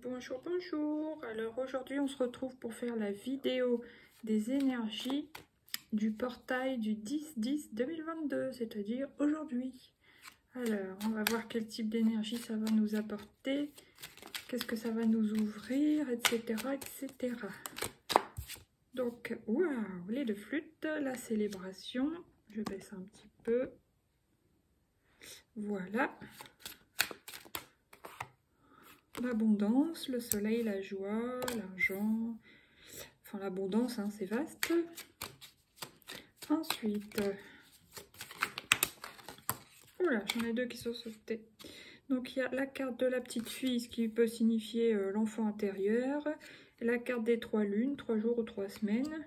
Bonjour, bonjour. Alors aujourd'hui on se retrouve pour faire la vidéo des énergies du portail du 10-10-2022, c'est-à-dire aujourd'hui. Alors on va voir quel type d'énergie ça va nous apporter, qu'est-ce que ça va nous ouvrir, etc. etc. Donc, waouh, les deux flûtes, la célébration. Je baisse un petit peu. Voilà. L'abondance, le soleil, la joie, l'argent. Enfin, l'abondance, hein, c'est vaste. Ensuite, oula, j'en ai deux qui sont sautés. Donc, il y a la carte de la petite fille, ce qui peut signifier l'enfant intérieur. Et la carte des 3 lunes, 3 jours ou 3 semaines.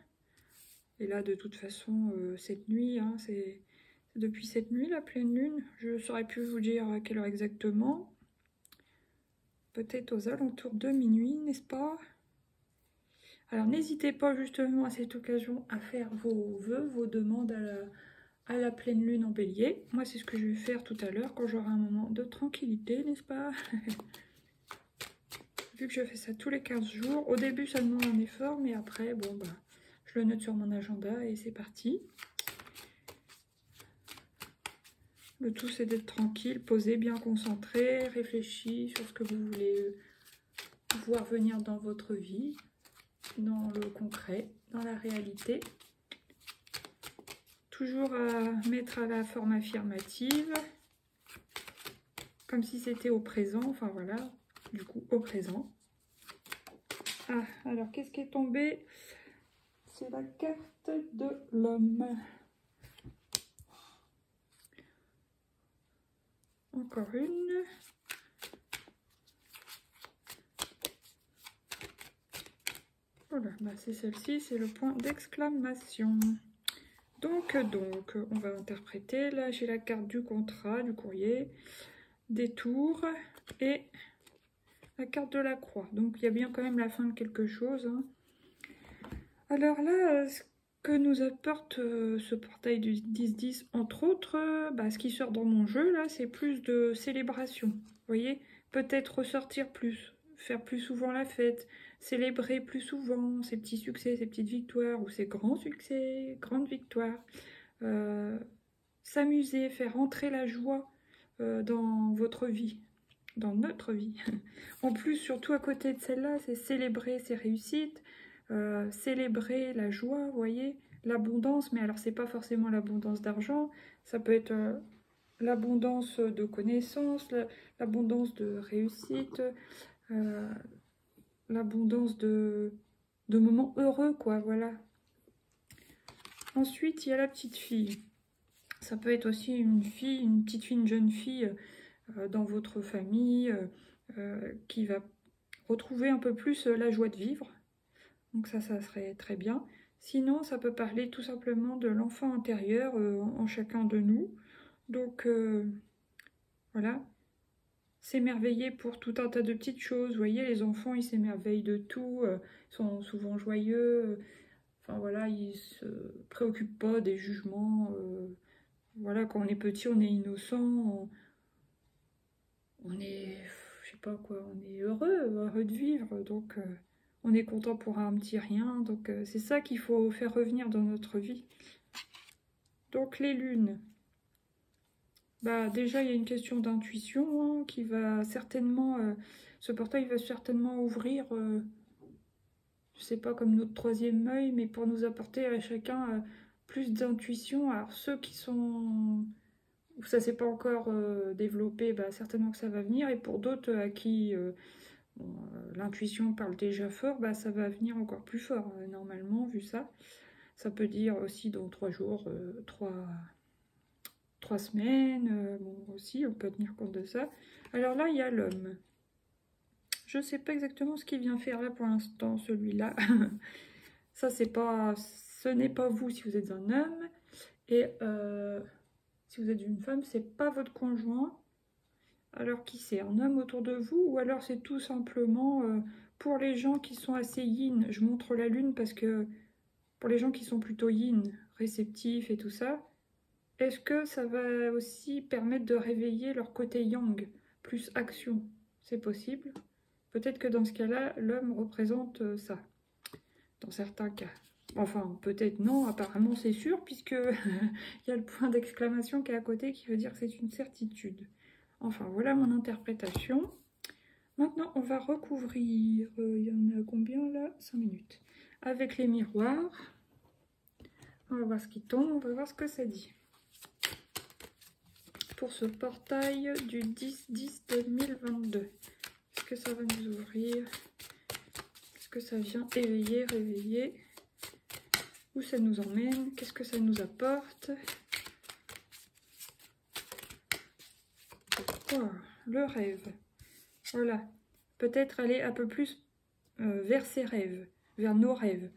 Et là, de toute façon, cette nuit, hein, c'est depuis cette nuit, la pleine lune. Je ne saurais plus vous dire à quelle heure exactement. Peut-être aux alentours de minuit, n'est-ce pas? Alors n'hésitez pas justement à cette occasion à faire vos vœux, vos demandes à la pleine lune en bélier. Moi c'est ce que je vais faire tout à l'heure quand j'aurai un moment de tranquillité, n'est-ce pas? Vu que je fais ça tous les 15 jours, au début ça demande un effort, mais après, bon bah, je le note sur mon agenda et c'est parti. Le tout c'est d'être tranquille, posé, bien concentré, réfléchi sur ce que vous voulez voir venir dans votre vie, dans le concret, dans la réalité. Toujours à mettre à la forme affirmative, comme si c'était au présent, enfin voilà, du coup au présent. Ah, alors qu'est-ce qui est tombé? C'est la carte de l'homme. Encore une. Voilà, bah c'est celle-ci, c'est le point d'exclamation. Donc, on va interpréter. Là, j'ai la carte du contrat, du courrier, des tours et la carte de la croix. Donc, il y a bien quand même la fin de quelque chose. Hein. Alors là, ce que nous apporte ce portail du 10-10, entre autres, ce qui sort dans mon jeu, là, c'est plus de célébration. Vous voyez, peut-être ressortir plus, faire plus souvent la fête, célébrer plus souvent ses petits succès, ses petites victoires ou ses grands succès, grandes victoires. S'amuser, faire entrer la joie dans votre vie, dans notre vie. En plus, surtout à côté de celle-là, c'est célébrer ses réussites, célébrer la joie, vous voyez, l'abondance, mais alors c'est pas forcément l'abondance d'argent, ça peut être l'abondance de connaissances, l'abondance de réussite, l'abondance de moments heureux, quoi, voilà. Ensuite, il y a la petite fille. Ça peut être aussi une fille, une petite fille, une jeune fille dans votre famille qui va retrouver un peu plus la joie de vivre. Donc ça serait très bien. Sinon, ça peut parler tout simplement de l'enfant intérieur en chacun de nous. Donc voilà, s'émerveiller pour tout un tas de petites choses. Vous voyez, les enfants, ils s'émerveillent de tout, ils sont souvent joyeux. Enfin voilà, ils se préoccupent pas des jugements. Voilà, quand on est petit, on est innocent, on est, je sais pas quoi, on est heureux de vivre, donc on est content pour un petit rien, donc c'est ça qu'il faut faire revenir dans notre vie. Donc les lunes, déjà il y a une question d'intuition hein, qui va certainement, ce portail va certainement ouvrir, je sais pas comme notre troisième œil, mais pour nous apporter à chacun plus d'intuition. Alors ceux qui sont où ça s'est pas encore développé, certainement que ça va venir. Et pour d'autres à qui l'intuition parle déjà fort, ça va venir encore plus fort, normalement, vu ça. Ça peut dire aussi dans 3 jours, 3 semaines, bon, aussi, on peut tenir compte de ça. Alors là, il y a l'homme. Je ne sais pas exactement ce qu'il vient faire là pour l'instant, celui-là. Ça, ce n'est pas vous si vous êtes un homme. Et si vous êtes une femme, c'est pas votre conjoint. Alors qui c'est? Un homme autour de vous? Ou alors c'est tout simplement pour les gens qui sont assez yin. Je montre la lune parce que pour les gens qui sont plutôt yin, réceptifs et tout ça, est-ce que ça va aussi permettre de réveiller leur côté yang, plus action? C'est possible. Peut-être que dans ce cas-là, l'homme représente ça, dans certains cas. Enfin, peut-être non, apparemment c'est sûr, puisque il y a le point d'exclamation qui est à côté qui veut dire que c'est une certitude. Enfin, voilà mon interprétation. Maintenant, on va recouvrir, il y en a combien là? 5 minutes. Avec les miroirs. On va voir ce qui tombe, on va voir ce que ça dit. Pour ce portail du 10-10-2022. Est-ce que ça va nous ouvrir? Est-ce que ça vient éveiller, réveiller? Où ça nous emmène? Qu'est-ce que ça nous apporte? Oh, le rêve. Voilà. Peut-être aller un peu plus vers ses rêves, vers nos rêves.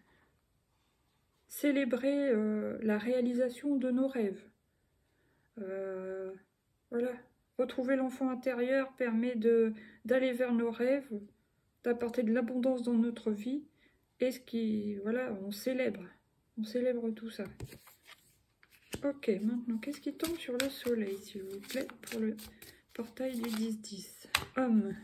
Célébrer la réalisation de nos rêves. Voilà. Retrouver l'enfant intérieur permet d'aller vers nos rêves, d'apporter de l'abondance dans notre vie. Et ce qui, voilà, on célèbre tout ça. Ok, maintenant, qu'est-ce qui tombe sur le soleil, s'il vous plaît, pour le portail du 10-10? Homme.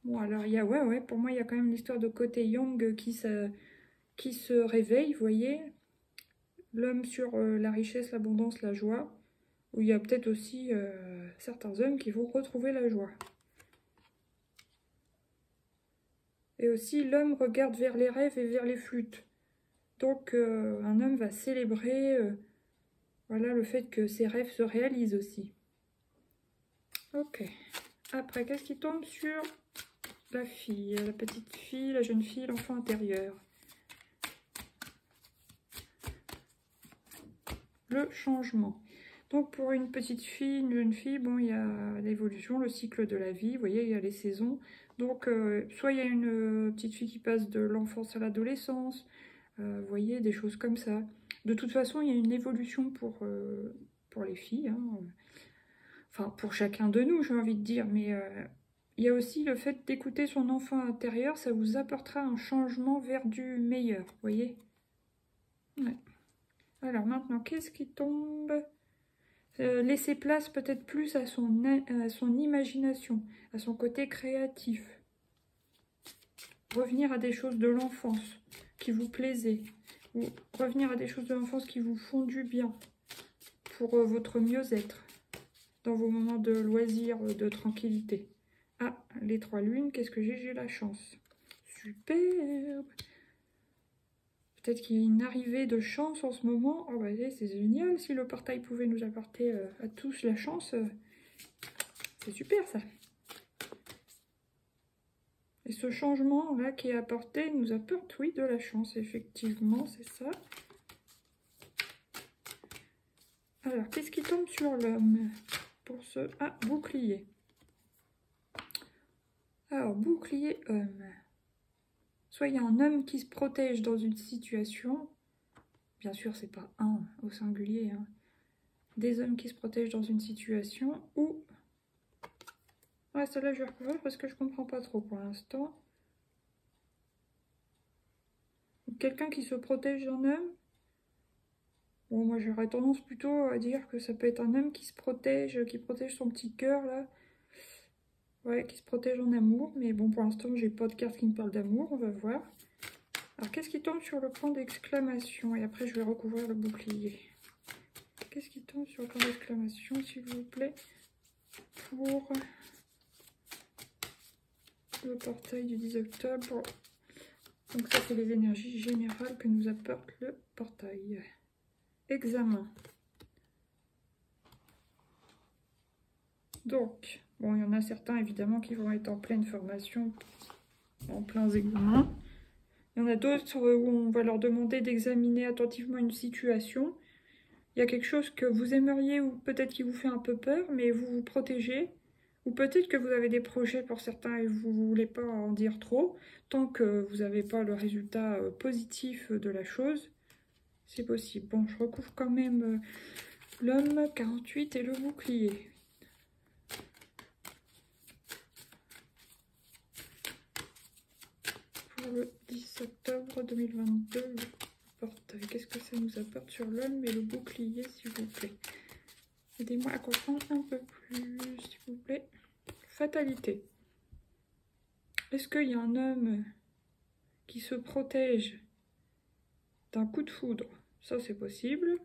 Bon, alors, il y a, ouais, pour moi, il y a quand même l'histoire de côté Yang qui se réveille, vous voyez. L'homme sur la richesse, l'abondance, la joie. Où il y a peut-être aussi certains hommes qui vont retrouver la joie. Et aussi, l'homme regarde vers les rêves et vers les flûtes. Donc, un homme va célébrer voilà, le fait que ses rêves se réalisent aussi. Ok. Après, qu'est-ce qui tombe sur la fille, la petite fille, la jeune fille, l'enfant intérieur? Le changement. Donc, pour une petite fille, une jeune fille, bon, il y a l'évolution, le cycle de la vie. Vous voyez, il y a les saisons. Donc, soit il y a une petite fille qui passe de l'enfance à l'adolescence. Vous voyez, des choses comme ça. De toute façon, il y a une évolution pour les filles. Hein. Enfin, pour chacun de nous, j'ai envie de dire. Mais il y a aussi le fait d'écouter son enfant intérieur. Ça vous apportera un changement vers du meilleur. Vous voyez? Ouais. Alors maintenant, qu'est-ce qui tombe? Laisser place peut-être plus à son imagination, à son côté créatif. Revenir à des choses de l'enfance qui vous plaisaient. Ou revenir à des choses de l'enfance qui vous font du bien. Pour votre mieux-être. Dans vos moments de loisirs, de tranquillité. Ah, les 3 lunes, qu'est-ce que j'ai? J'ai la chance. Superbe! Peut-être qu'il y a une arrivée de chance en ce moment. Oh bah c'est génial, si le portail pouvait nous apporter à tous la chance. C'est super ça. Et ce changement-là qui est apporté nous apporte, oui, de la chance, effectivement, c'est ça. Alors, qu'est-ce qui tombe sur l'homme pour ce... Ah, bouclier. Alors, bouclier homme. Soit il y a un homme qui se protège dans une situation, bien sûr c'est pas un au singulier, hein. Des hommes qui se protègent dans une situation, ou... Ouais, celle-là je vais recouvrir parce que je comprends pas trop pour l'instant. Quelqu'un qui se protège d'un homme. Bon, moi j'aurais tendance plutôt à dire que ça peut être un homme qui se protège, qui protège son petit cœur là. Ouais, qui se protège en amour, mais bon, pour l'instant, j'ai pas de carte qui me parle d'amour, on va voir. Alors, qu'est-ce qui tombe sur le point d'exclamation? Et après, je vais recouvrir le bouclier. Qu'est-ce qui tombe sur le point d'exclamation, s'il vous plaît, pour le portail du 10 octobre? Donc ça, c'est les énergies générales que nous apporte le portail. Examen. Donc... Bon, il y en a certains, évidemment, qui vont être en pleine formation, en pleins examens. Il y en a d'autres où on va leur demander d'examiner attentivement une situation. Il y a quelque chose que vous aimeriez ou peut-être qui vous fait un peu peur, mais vous vous protégez. Ou peut-être que vous avez des projets pour certains et vous ne voulez pas en dire trop. Tant que vous n'avez pas le résultat positif de la chose, c'est possible. Bon, je recouvre quand même l'homme 48 et le bouclier. Le 10 octobre 2022, le portail. Qu'est-ce que ça nous apporte sur l'homme et le bouclier, s'il vous plaît? Aidez-moi à comprendre un peu plus, s'il vous plaît. Fatalité. Est-ce qu'il y a un homme qui se protège d'un coup de foudre? Ça, c'est possible.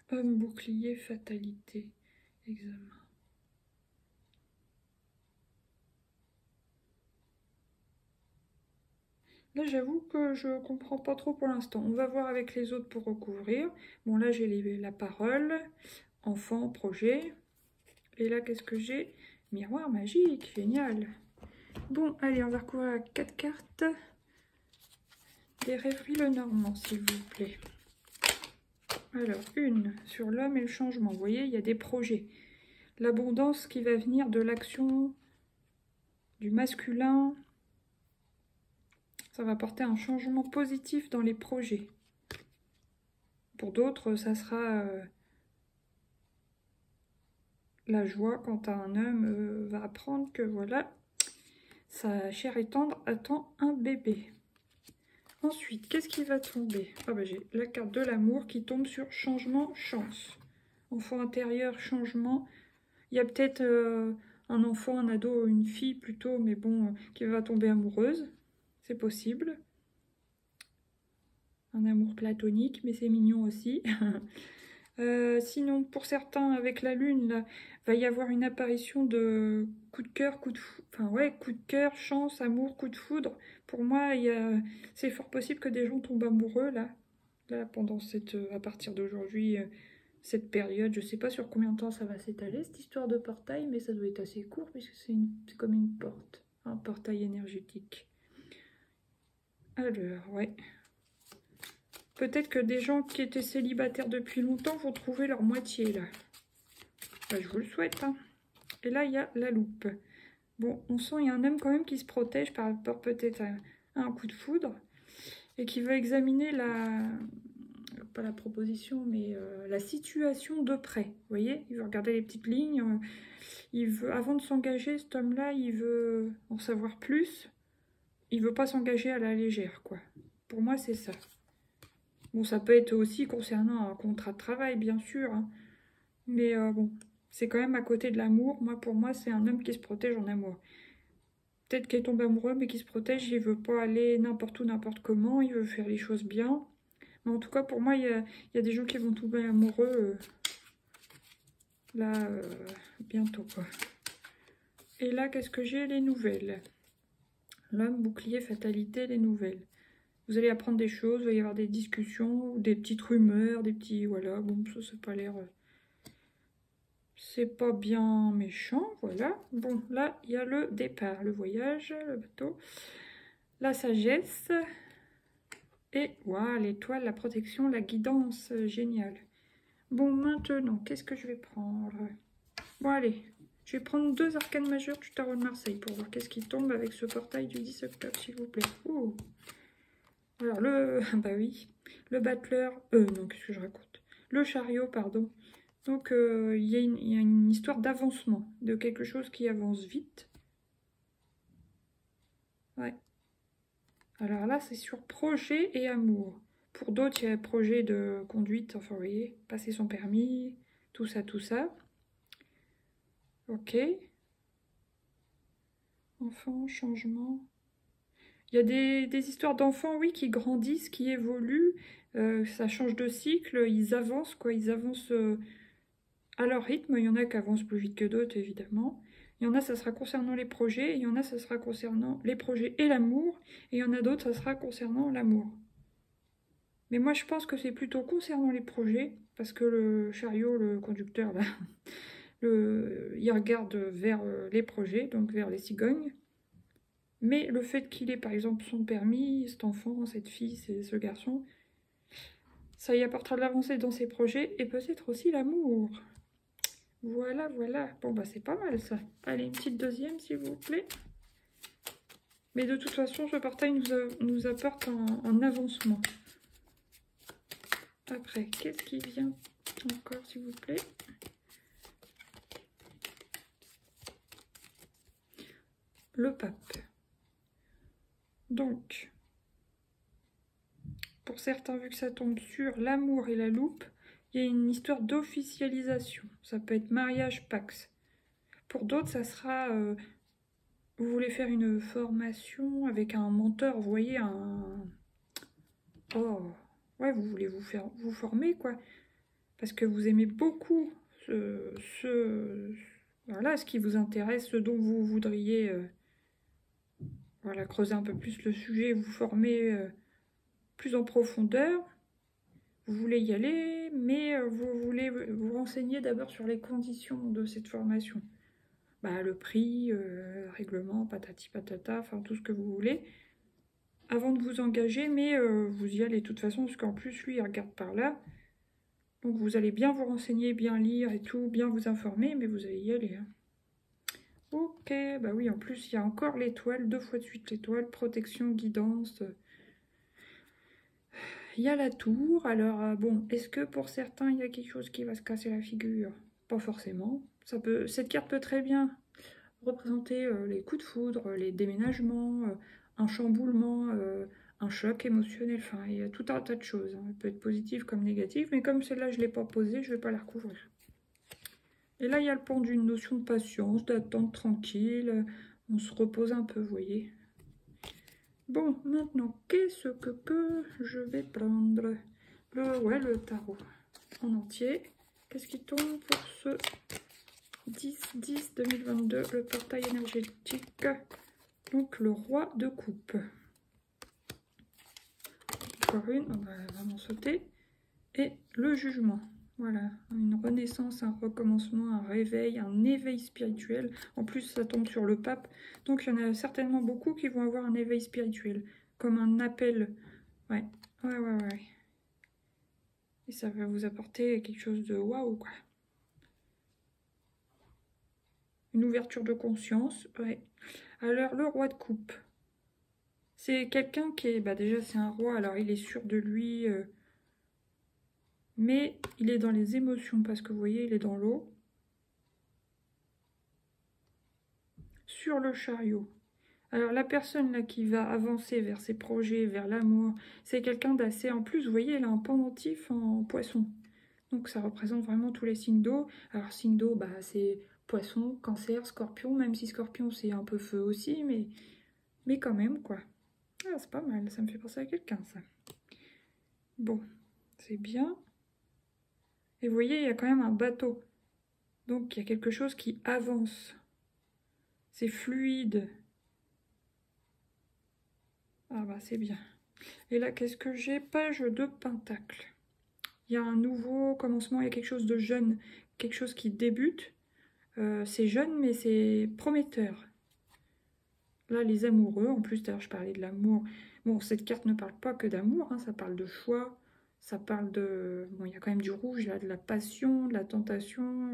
Homme, bouclier, fatalité, examen. Là, j'avoue que je comprends pas trop pour l'instant. On va voir avec les autres pour recouvrir. Bon, là, j'ai la parole. Enfant, projet. Et là, qu'est-ce que j'ai? Miroir magique, génial. Bon, allez, on va recouvrir à 4 cartes. Des rêveries Lenormand, s'il vous plaît. Alors, une sur l'homme et le changement. Vous voyez, il y a des projets. L'abondance qui va venir de l'action, du masculin. Ça va apporter un changement positif dans les projets. Pour d'autres, ça sera la joie quand un homme va apprendre que voilà, sa chère et tendre attend un bébé. Ensuite, qu'est-ce qui va tomber? Ah bah, j'ai la carte de l'amour qui tombe sur changement, chance. Enfant intérieur, changement. Il y a peut-être un enfant, un ado, une fille plutôt, mais bon, qui va tomber amoureuse. C'est possible. Un amour platonique, mais c'est mignon aussi. Sinon, pour certains, avec la lune, là, va y avoir une apparition de coup de cœur, coup de foudre. Enfin, ouais, coup de cœur, chance, amour, coup de foudre. Pour moi, c'est fort possible que des gens tombent amoureux, là pendant à partir d'aujourd'hui, cette période. Je sais pas sur combien de temps ça va s'étaler, cette histoire de portail, mais ça doit être assez court, puisque c'est comme une porte, un portail énergétique. Alors, ouais. Peut-être que des gens qui étaient célibataires depuis longtemps vont trouver leur moitié, là. Bah, je vous le souhaite, hein. Et là, il y a la loupe. Bon, on sent il y a un homme quand même qui se protège par rapport peut-être à un coup de foudre et qui veut examiner pas la proposition, mais la situation de près. Vous voyez, il veut regarder les petites lignes. Il veut, avant de s'engager, cet homme-là, il veut en savoir plus. Il veut pas s'engager à la légère, quoi. Pour moi, c'est ça. Bon, ça peut être aussi concernant un contrat de travail, bien sûr. Hein. Mais bon, c'est quand même à côté de l'amour. Moi, pour moi, c'est un homme qui se protège en amour. Peut-être qu'il tombe amoureux, mais qui se protège. Il veut pas aller n'importe où, n'importe comment. Il veut faire les choses bien. Mais en tout cas, pour moi, il y a des gens qui vont tomber amoureux là, bientôt, quoi. Et là, qu'est-ce que j'ai? Les nouvelles. L'homme, bouclier, fatalité, les nouvelles. Vous allez apprendre des choses, il va y avoir des discussions, des petites rumeurs, des petits... Voilà, bon, ça n'a pas l'air... c'est pas bien méchant, voilà. Bon, là, il y a le départ, le voyage, le bateau, la sagesse, et voilà, l'étoile, la protection, la guidance, génial. Bon, maintenant, qu'est-ce que je vais prendre? Bon, allez, je vais prendre 2 arcanes majeures du tarot de Marseille pour voir qu'est-ce qui tombe avec ce portail du 10 octobre, s'il vous plaît. Ouh. Alors, bah oui, le battleur, non, qu'est-ce que je raconte? Le chariot, pardon. Donc, il y a une histoire d'avancement, de quelque chose qui avance vite. Ouais. Alors là, c'est sur projet et amour. Pour d'autres, il y a projet de conduite, enfin, vous voyez, passer son permis, tout ça, tout ça. Ok. Enfant, changement... Il y a des histoires d'enfants, oui, qui grandissent, qui évoluent, ça change de cycle, ils avancent, quoi, ils avancent à leur rythme. Il y en a qui avancent plus vite que d'autres, évidemment. Il y en a, ça sera concernant les projets, il y en a, ça sera concernant les projets et l'amour, et il y en a d'autres, ça sera concernant l'amour. Mais moi, je pense que c'est plutôt concernant les projets, parce que le chariot, le conducteur, là, il regarde vers les projets, donc vers les cigognes. Mais le fait qu'il ait par exemple son permis, cet enfant, cette fille, ce garçon, ça y apportera de l'avancée dans ses projets et peut-être aussi l'amour. Voilà, voilà. Bon, bah c'est pas mal ça. Allez, une petite deuxième s'il vous plaît. Mais de toute façon, ce portail nous apporte un avancement. Après, qu'est-ce qui vient encore s'il vous plaît? Le pape. Donc, pour certains, vu que ça tombe sur l'amour et la loupe, il il y a une histoire d'officialisation. Ça peut être mariage, Pax. Pour d'autres, ça sera... vous voulez faire une formation avec un mentor, vous voyez, Oh, ouais, vous voulez vous former, quoi. Parce que vous aimez beaucoup voilà, ce qui vous intéresse, ce dont vous voudriez voilà, creuser un peu plus le sujet, vous former plus en profondeur. Vous voulez y aller, mais vous voulez vous renseigner d'abord sur les conditions de cette formation. Bah, le prix, règlement, patati patata, enfin tout ce que vous voulez, avant de vous engager, mais vous y allez de toute façon, parce qu'en plus, lui, il regarde par là. Donc vous allez bien vous renseigner, bien lire et tout, bien vous informer, mais vous allez y aller. Hein. Ok, bah oui, en plus, il y a encore l'étoile, 2 fois de suite l'étoile, protection, guidance. Il y a la tour, alors bon, est-ce que pour certains, il y a quelque chose qui va se casser la figure? Pas forcément. Cette carte peut très bien représenter les coups de foudre, les déménagements, un chamboulement, un choc émotionnel, enfin, il y a tout un tas de choses. Hein. Elle peut être positive comme négative, mais comme celle-là, je ne l'ai pas posée, je ne vais pas la recouvrir. Et là, il y a le pendu, une notion de patience, d'attente tranquille. On se repose un peu, vous voyez. Bon, maintenant, qu'est-ce que je vais prendre? Le tarot en entier. Qu'est-ce qui tombe pour ce 10-10-2022, le portail énergétique? Donc, le roi de coupe. Encore une, on va vraiment sauter. Et le jugement. Voilà, une renaissance, un recommencement, un réveil, un éveil spirituel. En plus, ça tombe sur le pape. Donc, il y en a certainement beaucoup qui vont avoir un éveil spirituel. Comme un appel. Ouais. Et ça va vous apporter quelque chose de waouh, quoi. Une ouverture de conscience. Ouais. Alors, le roi de coupe. C'est quelqu'un qui est... Bah déjà, c'est un roi. Alors, il est sûr de lui... mais il est dans les émotions parce que vous voyez, il est dans l'eau. Sur le chariot. Alors la personne là qui va avancer vers ses projets, vers l'amour, c'est quelqu'un d'assez... En plus, vous voyez, elle a un pendentif en poisson. Donc ça représente vraiment tous les signes d'eau. Alors signe d'eau, bah, c'est poisson, cancer, scorpion, même si scorpion c'est un peu feu aussi, mais quand même quoi. Ah, c'est pas mal, ça me fait penser à quelqu'un ça. Bon, c'est bien. Et vous voyez, il y a quand même un bateau. Donc il y a quelque chose qui avance. C'est fluide. Ah bah c'est bien. Et là, qu'est-ce que j'ai? Page de Pentacle. Il y a un nouveau commencement, il y a quelque chose de jeune, quelque chose qui débute. C'est jeune, mais c'est prometteur. Là, les amoureux, en plus, d'ailleurs, je parlais de l'amour. Bon, cette carte ne parle pas que d'amour, hein, ça parle de choix, ça parle de... Bon, il y a quand même du rouge, là, de la passion, de la tentation.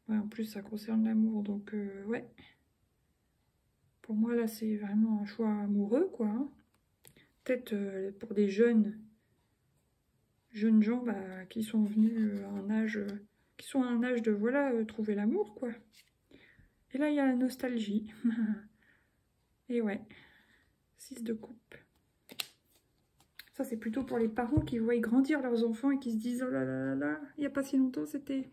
Ouais, en plus, ça concerne l'amour, donc, ouais. Pour moi, là, c'est vraiment un choix amoureux, quoi. Hein. Peut-être pour des jeunes gens bah, qui sont venus à un âge... qui sont à un âge de, voilà, trouver l'amour, quoi. Et là, il y a la nostalgie. Et ouais, 6 de coupe. Ça, c'est plutôt pour les parents qui voient grandir leurs enfants et qui se disent « Oh là là là là, il n'y a pas si longtemps, c'était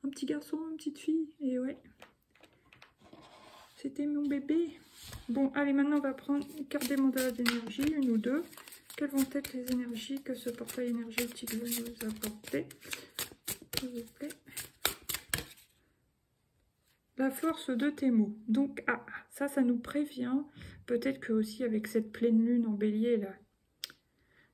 un petit garçon, une petite fille. » Et ouais, c'était mon bébé. Bon, allez, maintenant, on va prendre une carte des mandats d'énergie, une ou deux. Quelles vont être les énergies que ce portail énergétique va nous apporter? S'il vous plaît. La force de tes mots. Donc, ah, ça nous prévient. Peut-être que aussi avec cette pleine lune en bélier, là,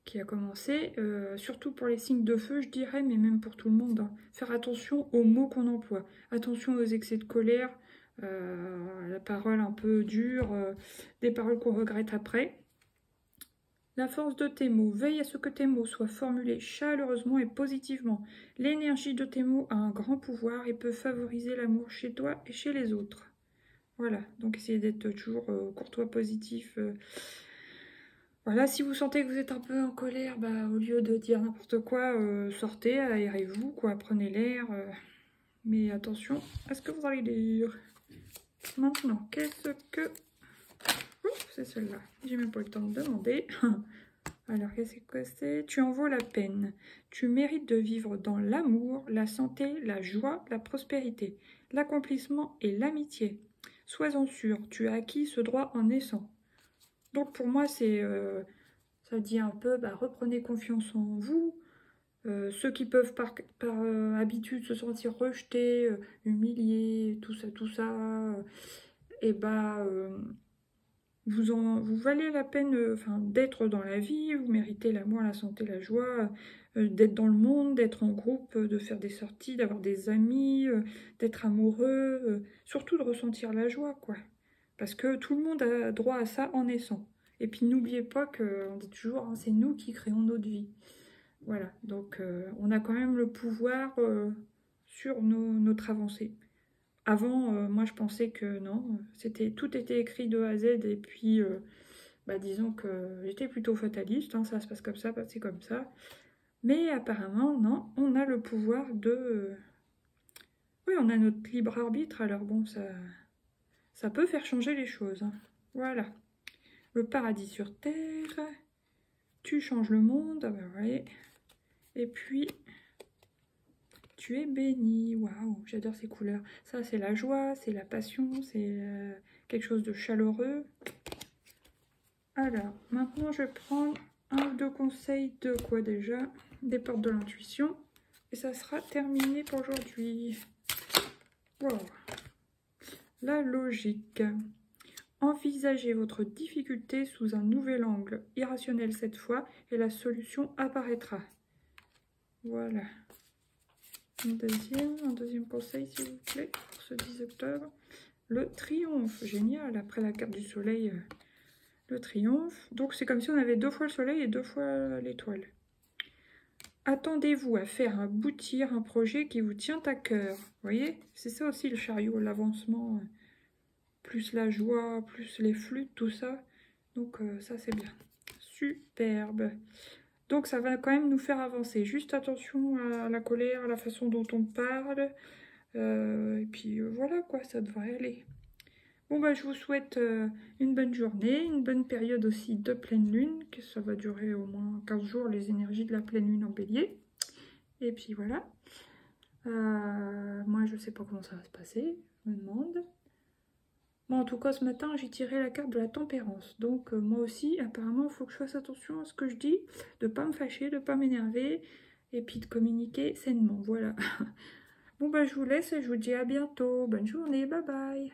qui a commencé, surtout pour les signes de feu, je dirais, mais même pour tout le monde, hein, faire attention aux mots qu'on emploie. Attention aux excès de colère, la parole un peu dure, des paroles qu'on regrette après. La force de tes mots. Veille à ce que tes mots soient formulés chaleureusement et positivement. L'énergie de tes mots a un grand pouvoir et peut favoriser l'amour chez toi et chez les autres. Voilà, donc essayez d'être toujours courtois, positif. Voilà, si vous sentez que vous êtes un peu en colère, bah, au lieu de dire n'importe quoi, sortez, aérez-vous, quoi, prenez l'air. Mais attention à ce que vous allez dire. Maintenant, qu'est-ce que... Oups, c'est celle-là. J'ai même pas eu le temps de demander. Alors, qu'est-ce que c'est? Tu en vaux la peine. Tu mérites de vivre dans l'amour, la santé, la joie, la prospérité, l'accomplissement et l'amitié. Sois-en sûr, tu as acquis ce droit en naissant. Donc pour moi, ça dit un peu, bah, reprenez confiance en vous. Ceux qui peuvent par habitude se sentir rejetés, humiliés, tout ça, et bah, vous valez la peine d'être dans la vie, vous méritez l'amour, la santé, la joie, d'être dans le monde, d'être en groupe, de faire des sorties, d'avoir des amis, d'être amoureux, surtout de ressentir la joie, quoi. Parce que tout le monde a droit à ça en naissant. Et puis n'oubliez pas qu'on dit toujours, hein, c'est nous qui créons notre vie. Voilà, donc on a quand même le pouvoir sur notre avancée. Avant, moi je pensais que non, tout était écrit de A à Z et puis bah, disons que j'étais plutôt fataliste, hein, ça se passe comme ça, c'est comme ça. Mais apparemment, non, on a le pouvoir de... Oui, on a notre libre arbitre, alors bon, ça peut faire changer les choses, hein. Voilà, le paradis sur terre, tu changes le monde, ah bah ouais. Et puis... Tu es béni, waouh, j'adore ces couleurs. Ça, c'est la joie, c'est la passion, c'est quelque chose de chaleureux. Alors, maintenant, je vais prendre un ou deux conseils de quoi déjà? Des portes de l'intuition. Et ça sera terminé pour aujourd'hui. Wow. La logique. Envisagez votre difficulté sous un nouvel angle, irrationnel cette fois, et la solution apparaîtra. Voilà. Un deuxième conseil, s'il vous plaît, pour ce 10 octobre. Le triomphe, génial, après la carte du soleil, le triomphe. Donc c'est comme si on avait 2 fois le soleil et 2 fois l'étoile. Attendez-vous à faire aboutir un projet qui vous tient à cœur. Vous voyez, c'est ça aussi le chariot, l'avancement, plus la joie, plus les flûtes, tout ça. Donc ça c'est bien. Superbe. Donc ça va quand même nous faire avancer. Juste attention à la colère, à la façon dont on parle. Et puis voilà quoi, ça devrait aller. Bon bah je vous souhaite une bonne journée, une bonne période aussi de pleine lune, que ça va durer au moins 15 jours les énergies de la pleine lune en bélier. Et puis voilà. Moi je sais pas comment ça va se passer, je me demande. Bon, en tout cas ce matin j'ai tiré la carte de la tempérance. Donc moi aussi apparemment il faut que je fasse attention à ce que je dis, de pas me fâcher, de pas m'énerver, et puis de communiquer sainement, voilà. Bon bah je vous laisse et je vous dis à bientôt. Bonne journée, bye bye.